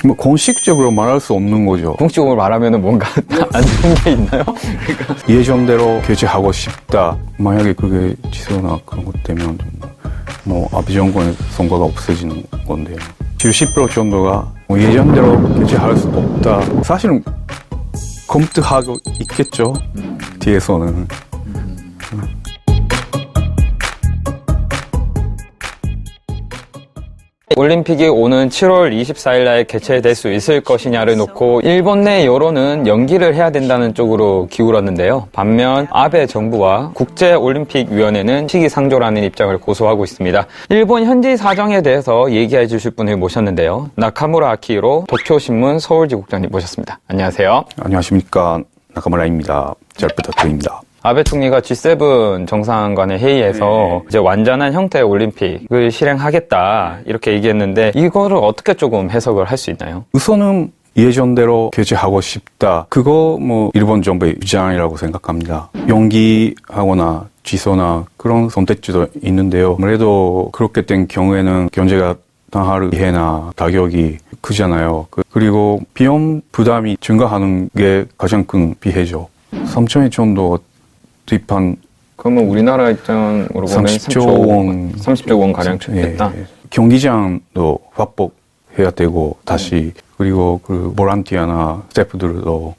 뭐 공식적으로 말할 수 없는 거죠. 공식적으로 말하면 뭔가 안 좋은 게 있나요? 그러니까. 예전대로 개최하고 싶다. 만약에 그게 취소나 그런 것 되면 뭐 아베 정권의 성과가 없어지는 건데요. 70% 정도가 뭐 예전대로 개최할 수 없다. 사실은 검토하고 있겠죠. 뒤에서는. 올림픽이 오는 7월 24일 날 개최될 수 있을 것이냐를 놓고 일본 내 여론은 연기를 해야 된다는 쪽으로 기울었는데요. 반면 아베 정부와 국제올림픽위원회는 시기상조라는 입장을 고수하고 있습니다. 일본 현지 사정에 대해서 얘기해 주실 분을 모셨는데요. 나카무라 아키히로 도쿄신문 서울지국장님 모셨습니다. 안녕하세요. 안녕하십니까. 나카무라입니다. 잘 부탁드립니다. 아베 총리가 G7 정상간의 회의에서 이제 완전한 형태의 올림픽을 실행하겠다 이렇게 얘기했는데 이거를 어떻게 조금 해석을 할 수 있나요? 우선은 예전대로 개최하고 싶다. 그거 뭐 일본 정부의 입장이라고 생각합니다. 연기하거나 취소나 그런 선택지도 있는데요. 아무래도 그렇게 된 경우에는 경제가 당할 피해나 타격이 크잖아요. 그리고 비용 부담이 증가하는 게 가장 큰 피해죠. 3천억 정도 투입한 그러면 우리나라 입장으로 보면 30조 원 가량 투입했다. 예. 경기장도 확보해야 되고 다시 그리고 그 보란티아나 스태프들도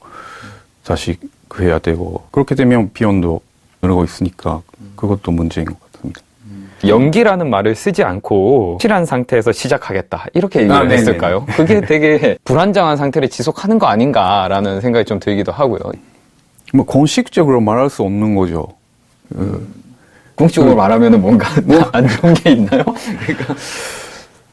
다시 해야 되고 그렇게 되면 비용도 늘고 있으니까 그것도 문제인 것 같습니다. 연기라는 말을 쓰지 않고 확실한 상태에서 시작하겠다 이렇게 얘기를 했을까요? 그게 되게 불안정한 상태를 지속하는 거 아닌가라는 생각이 좀 들기도 하고요. 뭐 공식적으로 말할 수 없는 거죠. 공식적으로 말하면 뭔가 안 좋은 게 있나요? 그러니까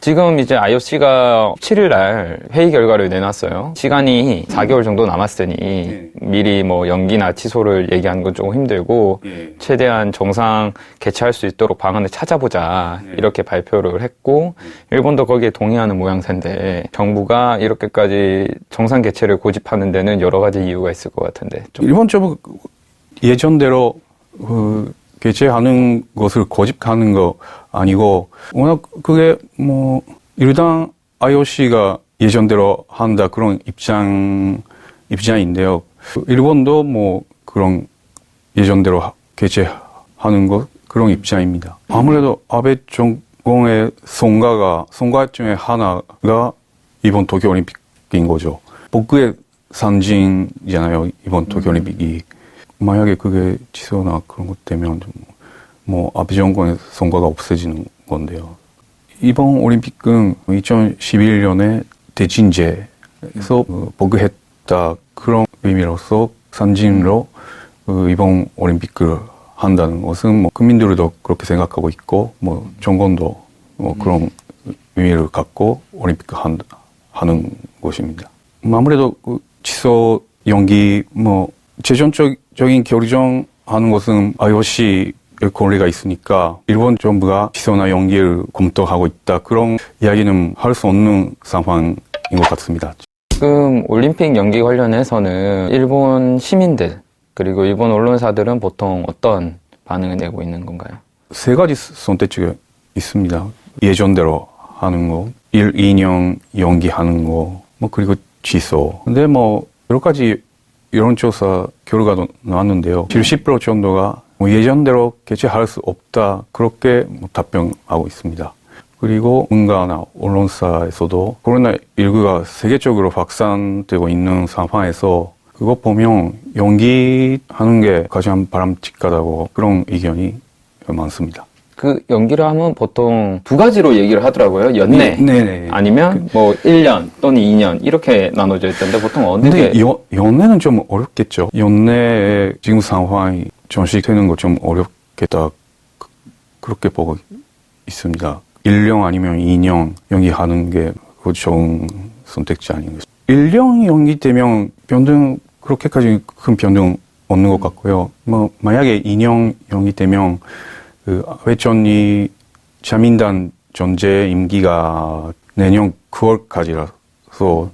지금 이제 IOC가 7일 날 회의 결과를 내놨어요. 시간이 4개월 정도 남았으니 미리 뭐 연기나 취소를 얘기하는 건 조금 힘들고 최대한 정상 개최할 수 있도록 방안을 찾아보자 이렇게 발표를 했고 일본도 거기에 동의하는 모양새인데 정부가 이렇게까지 정상 개최를 고집하는 데는 여러 가지 이유가 있을 것 같은데 일본 정부 예전대로 개최하는 것을 고집하는 거 아니고 워낙 그게 뭐 일단 IOC가 예전대로 한다 그런 입장인데요. 일본도 뭐 그런 예전대로 개최하는 것 그런 입장입니다. 아무래도 아베 정권의 성과 중에 하나가 이번 도쿄올림픽인 거죠. 복구의 상징이잖아요. 이번 도쿄올림픽이. 만약에 그게 취소나 그런 것 되면 뭐 아베 정권의 성과가 없어지는 건데요. 이번 올림픽은 2011년에 대진제에서 복구했다 그런 의미로서 상징으로 이번 올림픽을 한다는 것은 뭐 국민들도 그렇게 생각하고 있고 뭐 정권도 뭐 그런 의미를 갖고 올림픽을 하는 것입니다. 아무래도 취소 연기 뭐 최종적인 결정하는 것은 IOC의 권리가 있으니까 일본 정부가 취소나 연기를 검토하고 있다. 그런 이야기는 할 수 없는 상황인 것 같습니다. 지금 올림픽 연기 관련해서는 일본 시민들 그리고 일본 언론사들은 보통 어떤 반응을 내고 있는 건가요? 세 가지 선택지가 있습니다. 예전대로 하는 거, 1, 2년 연기하는 거, 뭐 그리고 취소. 근데 뭐 여러 가지 여론조사 결과도 나왔는데요. 70% 정도가 예전대로 개최할 수 없다. 그렇게 답변하고 있습니다. 그리고 문가나 언론사에서도 코로나19가 세계적으로 확산되고 있는 상황에서 그거 보면 연기하는 게 가장 바람직하다고 그런 의견이 많습니다. 그 연기를 하면 보통 두 가지로 얘기를 하더라고요. 연내 네네. 아니면 뭐 1년 또는 2년 이렇게 나눠져 있던데 보통 어느 게? 연내는 좀 어렵겠죠. 연내에 지금 상황이 전식되는 거 좀 어렵겠다. 그렇게 보고 있습니다. 1년 아니면 2년 연기하는 게 좋은 선택지 아닌가. 1년 연기되면 변동 그렇게까지 큰 변동 없는 것 같고요. 뭐 만약에 2년 연기되면 그 아베 총리 자민당 전제 임기가 내년 9월까지라서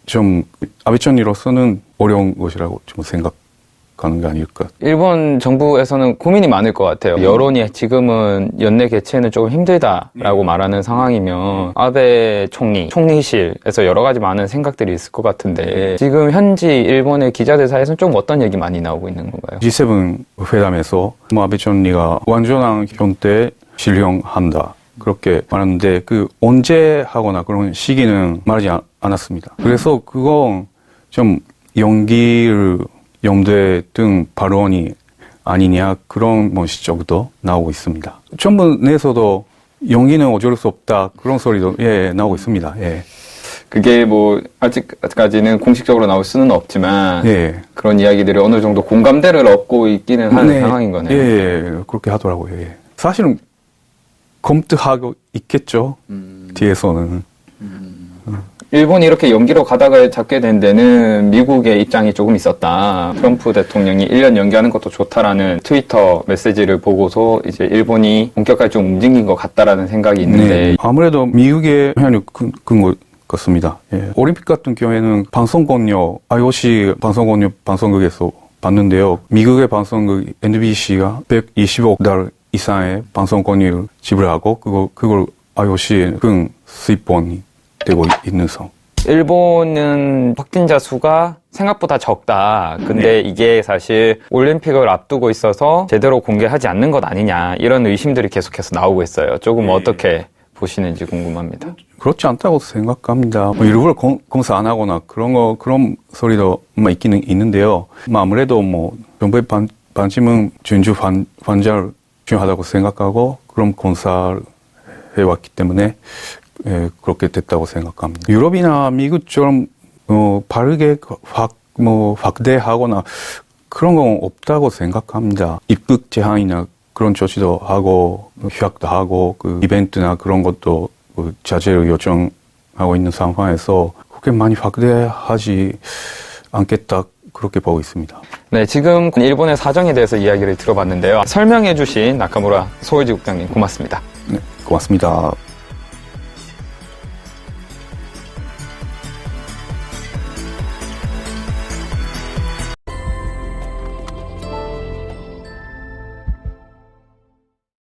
좀 아베 총리로서는 어려운 것이라고 좀 생각합니다. 가는 게 아닐까. 일본 정부에서는 고민이 많을 것 같아요. 여론이 지금은 연내 개최는 조금 힘들다라고 말하는 상황이면 아베 총리실에서 여러 가지 많은 생각들이 있을 것 같은데 지금 현지 일본의 기자들 사이에서는 좀 어떤 얘기 많이 나오고 있는 건가요? G7 회담에서 아베 총리가 완전한 현대 실현한다. 그렇게 말하는데 언제 하거나 그런 시기는 말하지 않았습니다. 그래서 그건 좀 연기를 염두에 둔 발언이 아니냐 그런 시적도 나오고 있습니다. 정부 내에서도 연기는 어쩔 수 없다 그런 소리도 나오고 있습니다. 예. 그게 아직까지는 공식적으로 나올 수는 없지만 그런 이야기들이 어느 정도 공감대를 얻고 있기는 하는 상황인 거네요. 예, 그렇게 하더라고요. 예. 사실은 검토하고 있겠죠. 뒤에서는. 일본이 이렇게 연기로 가닥을 잡게 된 데는 미국의 입장이 조금 있었다. 트럼프 대통령이 1년 연기하는 것도 좋다라는 트위터 메시지를 보고서 이제 일본이 본격적으로 좀 움직인 것 같다라는 생각이 있는데 아무래도 미국의 영향이 큰 것 같습니다. 예. 올림픽 같은 경우에는 방송권료, IOC 방송국에서 봤는데요. 미국의 방송국 NBC가 120억 달러 이상의 방송권료를 지불하고 그걸 IOC에 큰 수입원이 되고 있는 상. 일본은 확진자 수가 생각보다 적다. 근데 이게 사실 올림픽을 앞두고 있어서 제대로 공개하지 않는 것 아니냐 이런 의심들이 계속해서 나오고 있어요. 조금 어떻게 보시는지 궁금합니다. 그렇지 않다고 생각합니다. 일부러 검사 안 하거나 그런 소리도 있기는 있는데요. 아무래도 정부의 관심은 전주 환자를 중요하다고 생각하고 그런 검사를 해왔기 때문에 그렇게 됐다고 생각합니다. 유럽이나 미국처럼 바르게 확대하거나 그런 건 없다고 생각합니다. 입국 제한이나 그런 조치도 하고 휴학도 하고 이벤트나 그런 것도 자제를 요청하고 있는 상황에서 그렇게 많이 확대하지 않겠다 그렇게 보고 있습니다. 네, 지금 일본의 사정에 대해서 이야기를 들어봤는데요. 설명해 주신 나카무라 소울지 국장님 고맙습니다. 네, 고맙습니다.